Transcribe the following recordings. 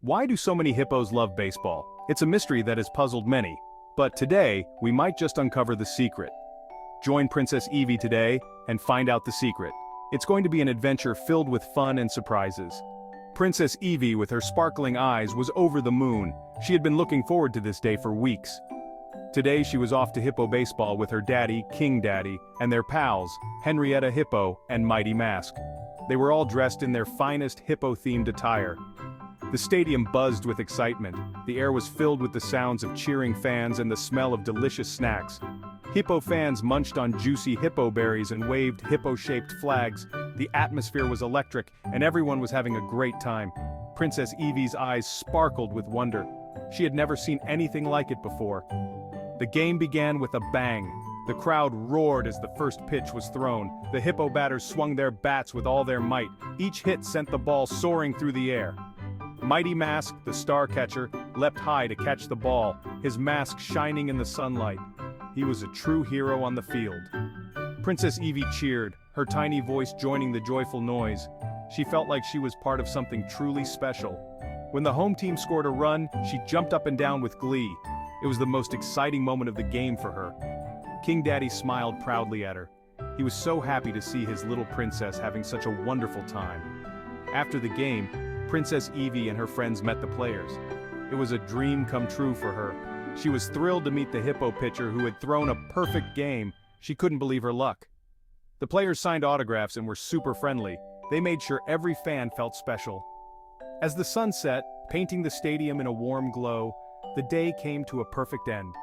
Why do so many hippos love baseball? It's a mystery that has puzzled many. But today, we might just uncover the secret. Join Princess Eevee today and find out the secret. It's going to be an adventure filled with fun and surprises. Princess Eevee, with her sparkling eyes, was over the moon. She had been looking forward to this day for weeks. Today she was off to Hippo Baseball with her daddy, King Daddy, and their pals, Henrietta Hippo and Mighty Mask. They were all dressed in their finest hippo-themed attire. The stadium buzzed with excitement. The air was filled with the sounds of cheering fans and the smell of delicious snacks. Hippo fans munched on juicy hippo berries and waved hippo-shaped flags. The atmosphere was electric, and everyone was having a great time. Princess Eevee's eyes sparkled with wonder. She had never seen anything like it before. The game began with a bang. The crowd roared as the first pitch was thrown. The hippo batters swung their bats with all their might. Each hit sent the ball soaring through the air. Mighty Mask, the star catcher, leapt high to catch the ball, his mask shining in the sunlight. He was a true hero on the field. Princess Eevee cheered, her tiny voice joining the joyful noise. She felt like she was part of something truly special. When the home team scored a run, she jumped up and down with glee. It was the most exciting moment of the game for her. King Daddy smiled proudly at her. He was so happy to see his little princess having such a wonderful time. After the game, Princess Eevee and her friends met the players. It was a dream come true for her. She was thrilled to meet the hippo pitcher who had thrown a perfect game. She couldn't believe her luck. The players signed autographs and were super friendly. They made sure every fan felt special. As the sun set, painting the stadium in a warm glow, the day came to a perfect end.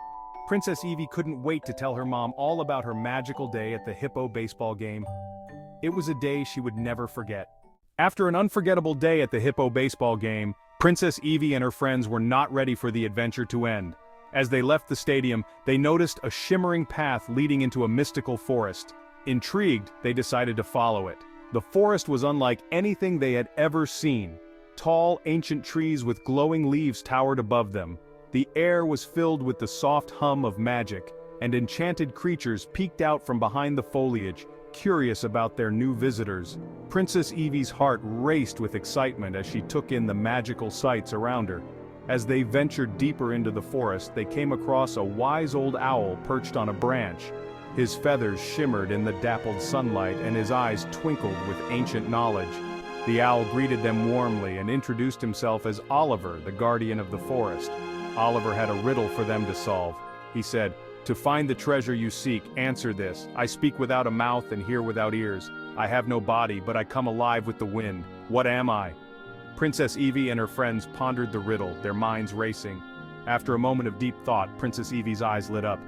Princess Eevee couldn't wait to tell her mom all about her magical day at the Hippo Baseball game. It was a day she would never forget. After an unforgettable day at the Hippo Baseball game, Princess Eevee and her friends were not ready for the adventure to end. As they left the stadium, they noticed a shimmering path leading into a mystical forest. Intrigued, they decided to follow it. The forest was unlike anything they had ever seen. Tall, ancient trees with glowing leaves towered above them. The air was filled with the soft hum of magic, and enchanted creatures peeked out from behind the foliage, curious about their new visitors. Princess Eevee's heart raced with excitement as she took in the magical sights around her. As they ventured deeper into the forest, they came across a wise old owl perched on a branch. His feathers shimmered in the dappled sunlight and his eyes twinkled with ancient knowledge. The owl greeted them warmly and introduced himself as Oliver, the guardian of the forest. Oliver had a riddle for them to solve. He said, "To find the treasure you seek, answer this. I speak without a mouth and hear without ears. I have no body, but I come alive with the wind. What am I?" Princess Eevee and her friends pondered the riddle, their minds racing. After a moment of deep thought, Princess Eevee's eyes lit up.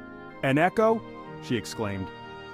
"An echo?" she exclaimed.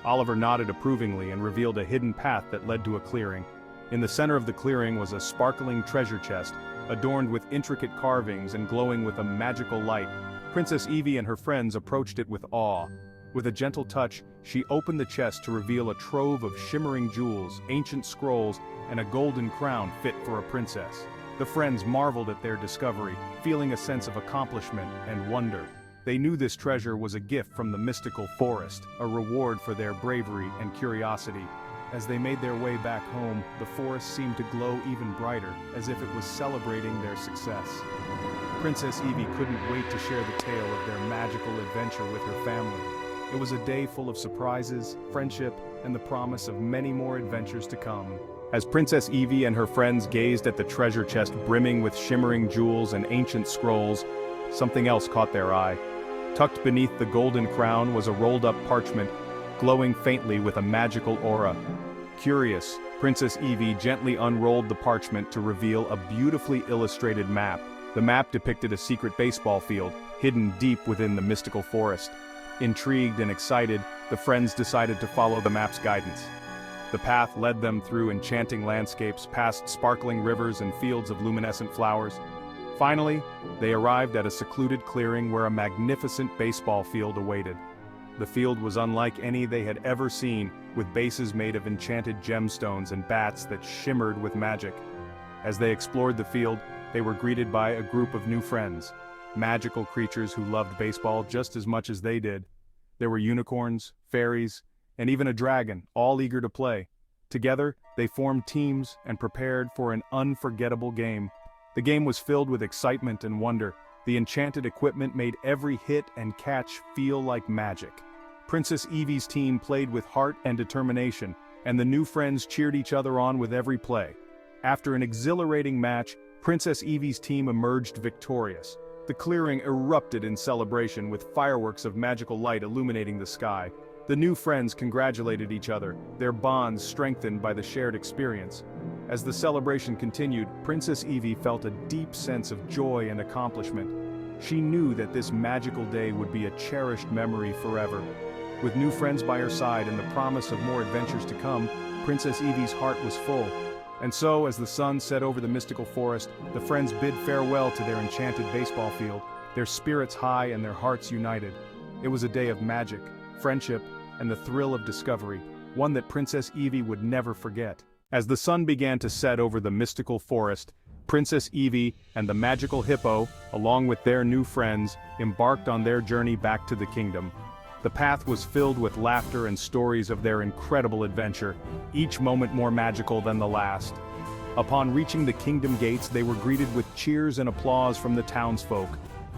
Oliver nodded approvingly and revealed a hidden path that led to a clearing. In the center of the clearing was a sparkling treasure chest, adorned with intricate carvings and glowing with a magical light. Princess Eevee and her friends approached it with awe. With a gentle touch, she opened the chest to reveal a trove of shimmering jewels, ancient scrolls, and a golden crown fit for a princess. The friends marveled at their discovery, feeling a sense of accomplishment and wonder. They knew this treasure was a gift from the mystical forest, a reward for their bravery and curiosity. As they made their way back home, the forest seemed to glow even brighter, as if it was celebrating their success. Princess Eevee couldn't wait to share the tale of their magical adventure with her family. It was a day full of surprises, friendship, and the promise of many more adventures to come. As Princess Eevee and her friends gazed at the treasure chest brimming with shimmering jewels and ancient scrolls, something else caught their eye. Tucked beneath the golden crown was a rolled-up parchment, glowing faintly with a magical aura. Curious, Princess Eevee gently unrolled the parchment to reveal a beautifully illustrated map. The map depicted a secret baseball field, hidden deep within the mystical forest. Intrigued and excited, the friends decided to follow the map's guidance. The path led them through enchanting landscapes, past sparkling rivers and fields of luminescent flowers. Finally, they arrived at a secluded clearing where a magnificent baseball field awaited. The field was unlike any they had ever seen, with bases made of enchanted gemstones and bats that shimmered with magic. As they explored the field, they were greeted by a group of new friends, magical creatures who loved baseball just as much as they did. There were unicorns, fairies, and even a dragon, all eager to play. Together, they formed teams and prepared for an unforgettable game. The game was filled with excitement and wonder. The enchanted equipment made every hit and catch feel like magic. Princess Eevee's team played with heart and determination, and the new friends cheered each other on with every play. After an exhilarating match, Princess Eevee's team emerged victorious. The clearing erupted in celebration with fireworks of magical light illuminating the sky. The new friends congratulated each other, their bonds strengthened by the shared experience. As the celebration continued, Princess Eevee felt a deep sense of joy and accomplishment. She knew that this magical day would be a cherished memory forever. With new friends by her side and the promise of more adventures to come, Princess Eevee's heart was full. And so, as the sun set over the mystical forest, the friends bid farewell to their enchanted baseball field, their spirits high and their hearts united. It was a day of magic, friendship, and the thrill of discovery, one that Princess Eevee would never forget. As the sun began to set over the mystical forest, Princess Eevee and the magical hippo, along with their new friends, embarked on their journey back to the kingdom. The path was filled with laughter and stories of their incredible adventure, each moment more magical than the last. Upon reaching the kingdom gates, they were greeted with cheers and applause from the townsfolk.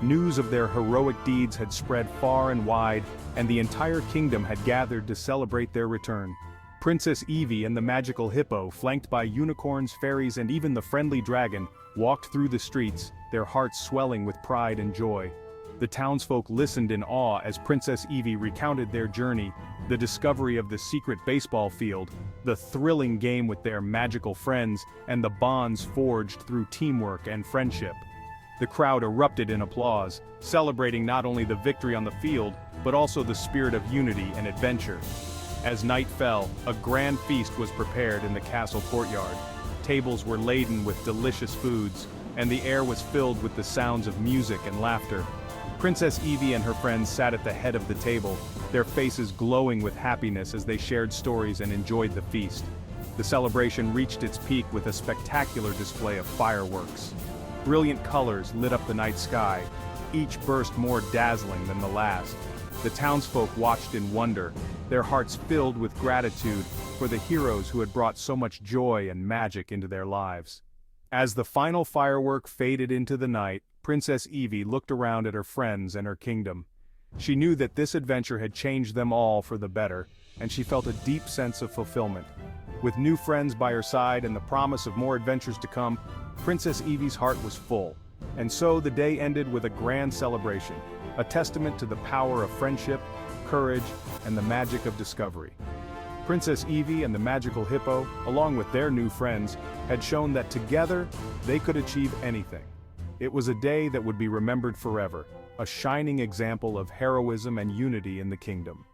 News of their heroic deeds had spread far and wide, and the entire kingdom had gathered to celebrate their return. Princess Eevee and the magical hippo, flanked by unicorns, fairies, and even the friendly dragon, walked through the streets, their hearts swelling with pride and joy. The townsfolk listened in awe as Princess Eevee recounted their journey, the discovery of the secret baseball field, the thrilling game with their magical friends, and the bonds forged through teamwork and friendship. The crowd erupted in applause, celebrating not only the victory on the field, but also the spirit of unity and adventure. As night fell, a grand feast was prepared in the castle courtyard. Tables were laden with delicious foods, and the air was filled with the sounds of music and laughter. Princess Eevee and her friends sat at the head of the table, their faces glowing with happiness as they shared stories and enjoyed the feast. The celebration reached its peak with a spectacular display of fireworks. Brilliant colors lit up the night sky, each burst more dazzling than the last. The townsfolk watched in wonder, their hearts filled with gratitude for the heroes who had brought so much joy and magic into their lives. As the final firework faded into the night, Princess Eevee looked around at her friends and her kingdom. She knew that this adventure had changed them all for the better, and she felt a deep sense of fulfillment. With new friends by her side and the promise of more adventures to come, Princess Eevee's heart was full. And so the day ended with a grand celebration, a testament to the power of friendship, courage, and the magic of discovery. Princess Eevee and the magical hippo, along with their new friends, had shown that together they could achieve anything. It was a day that would be remembered forever, a shining example of heroism and unity in the kingdom.